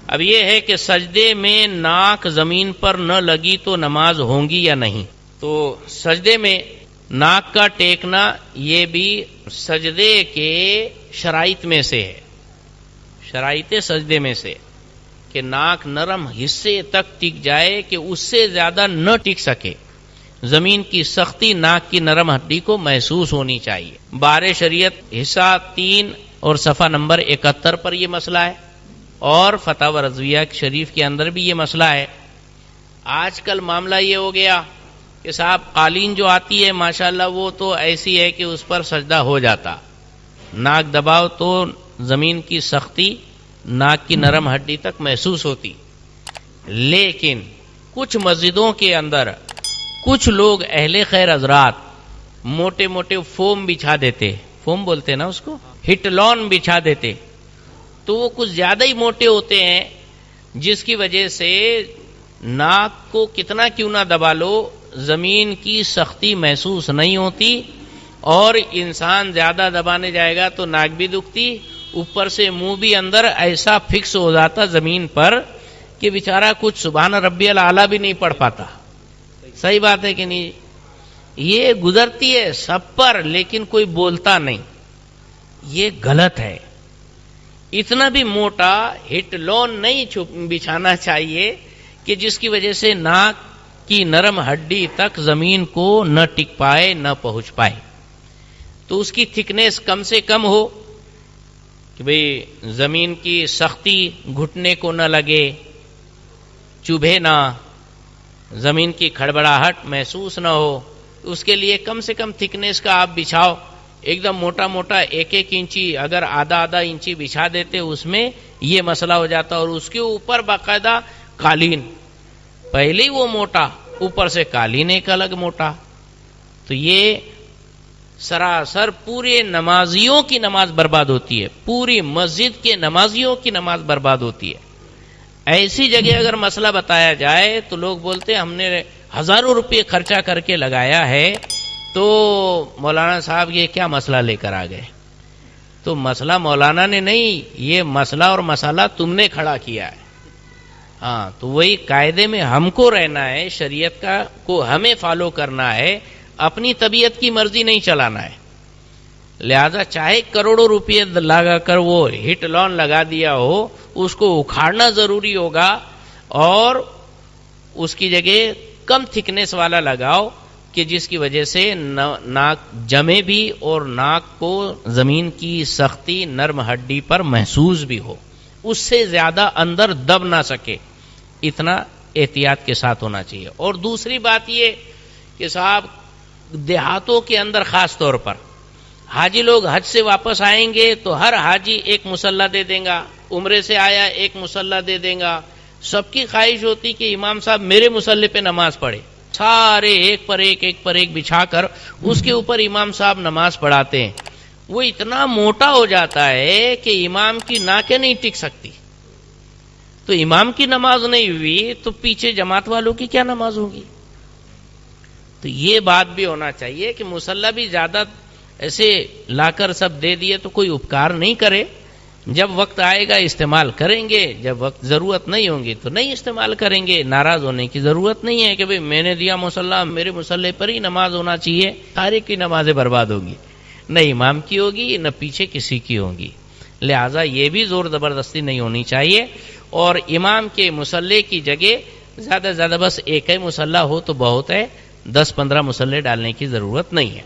اب یہ ہے کہ سجدے میں ناک زمین پر نہ لگی تو نماز ہوگی یا نہیں؟ تو سجدے میں ناک کا ٹیکنا یہ بھی سجدے کے شرائط میں سے ہے، شرائط سجدے میں سے، کہ ناک نرم حصے تک ٹک جائے کہ اس سے زیادہ نہ ٹک سکے. زمین کی سختی ناک کی نرم ہڈی کو محسوس ہونی چاہیے. بار شریعت حصہ 3 اور صفحہ نمبر 71 پر یہ مسئلہ ہے، اور فتاوی رضویہ شریف کے اندر بھی یہ مسئلہ ہے. آج کل معاملہ یہ ہو گیا کہ صاحب قالین جو آتی ہے ماشاءاللہ وہ تو ایسی ہے کہ اس پر سجدہ ہو جاتا، ناک دباؤ تو زمین کی سختی ناک کی نرم ہڈی تک محسوس ہوتی. لیکن کچھ مسجدوں کے اندر کچھ لوگ اہل خیر حضرات موٹے موٹے فوم بچھا دیتے، فوم بولتے ہیں نا اس کو، ہٹ لون بچھا دیتے، تو وہ کچھ زیادہ ہی موٹے ہوتے ہیں، جس کی وجہ سے ناک کو کتنا کیوں نہ دبا لو زمین کی سختی محسوس نہیں ہوتی، اور انسان زیادہ دبانے جائے گا تو ناک بھی دکھتی، اوپر سے منہ بھی اندر ایسا فکس ہو جاتا زمین پر کہ بیچارہ کچھ سبحان ربی الاعلیٰ بھی نہیں پڑھ پاتا. صحیح بات ہے کہ نہیں؟ یہ گزرتی ہے سب پر لیکن کوئی بولتا نہیں. یہ غلط ہے. اتنا بھی موٹا ہٹ لون نہیں بچھانا چاہیے کہ جس کی وجہ سے ناک کی نرم ہڈی تک زمین کو نہ ٹک پائے نہ پہنچ پائے. تو اس کی تھکنیس کم سے کم ہو کہ بھئی زمین کی سختی گھٹنے کو نہ لگے، چبھے نہ، زمین کی کھڑبڑاہٹ محسوس نہ ہو. اس کے لیے کم سے کم تھکنیس کا آپ بچھاؤ. ایک دم موٹا موٹا 1-1 انچی اگر آدھا انچی بچھا دیتے اس میں یہ مسئلہ ہو جاتا، اور اس کے اوپر باقاعدہ قالین، پہلے ہی وہ موٹا اوپر سے قالین ایک الگ موٹا. تو یہ سراسر پورے نمازیوں کی نماز برباد ہوتی ہے، پوری مسجد کے نمازیوں کی نماز برباد ہوتی ہے. ایسی جگہ اگر مسئلہ بتایا جائے تو لوگ بولتے ہیں ہم نے ہزاروں روپے خرچہ کر کے لگایا ہے، تو مولانا صاحب یہ کیا مسئلہ لے کر آ گئے؟ تو مسئلہ مولانا نے نہیں، یہ مسئلہ اور مسئلہ تم نے کھڑا کیا ہے. ہاں، تو وہی قاعدے میں ہم کو رہنا ہے، شریعت کا کو ہمیں فالو کرنا ہے، اپنی طبیعت کی مرضی نہیں چلانا ہے. لہذا چاہے کروڑوں روپے لگا کر وہ ہٹ لون لگا دیا ہو، اس کو اکھاڑنا ضروری ہوگا، اور اس کی جگہ کم تھکنیس والا لگاؤ کہ جس کی وجہ سے ناک جمے بھی اور ناک کو زمین کی سختی نرم ہڈی پر محسوس بھی ہو، اس سے زیادہ اندر دب نہ سکے. اتنا احتیاط کے ساتھ ہونا چاہیے. اور دوسری بات یہ کہ صاحب دیہاتوں کے اندر خاص طور پر حاجی لوگ حج سے واپس آئیں گے تو ہر حاجی ایک مصلی دے دیں گا، عمرے سے آیا ایک مصلی دے دیں گا. سب کی خواہش ہوتی کہ امام صاحب میرے مصلی پہ نماز پڑھے، سارے ایک پر ایک بچھا کر اس کے اوپر امام صاحب نماز پڑھاتے ہیں. وہ اتنا موٹا ہو جاتا ہے کہ امام کی ناکیں نہیں ٹک سکتی. تو امام کی نماز نہیں ہوئی تو پیچھے جماعت والوں کی کیا نماز ہوگی؟ تو یہ بات بھی ہونا چاہیے کہ مصلی بھی زیادہ ایسے لا کر سب دے دیے تو کوئی اپکار نہیں کرے. جب وقت آئے گا استعمال کریں گے، جب وقت ضرورت نہیں ہوگی تو نہیں استعمال کریں گے. ناراض ہونے کی ضرورت نہیں ہے کہ بھئی میں نے دیا مصلی، میرے مصلی پر ہی نماز ہونا چاہیے، سارے کی نمازیں برباد ہوگی، نہ امام کی ہوگی نہ پیچھے کسی کی ہوگی. لہذا یہ بھی زور زبردستی نہیں ہونی چاہیے. اور امام کے مصلی کی جگہ زیادہ سے زیادہ بس ایک ہی مصلی ہو تو بہت ہے، 10-15 مصلی ڈالنے کی ضرورت نہیں ہے.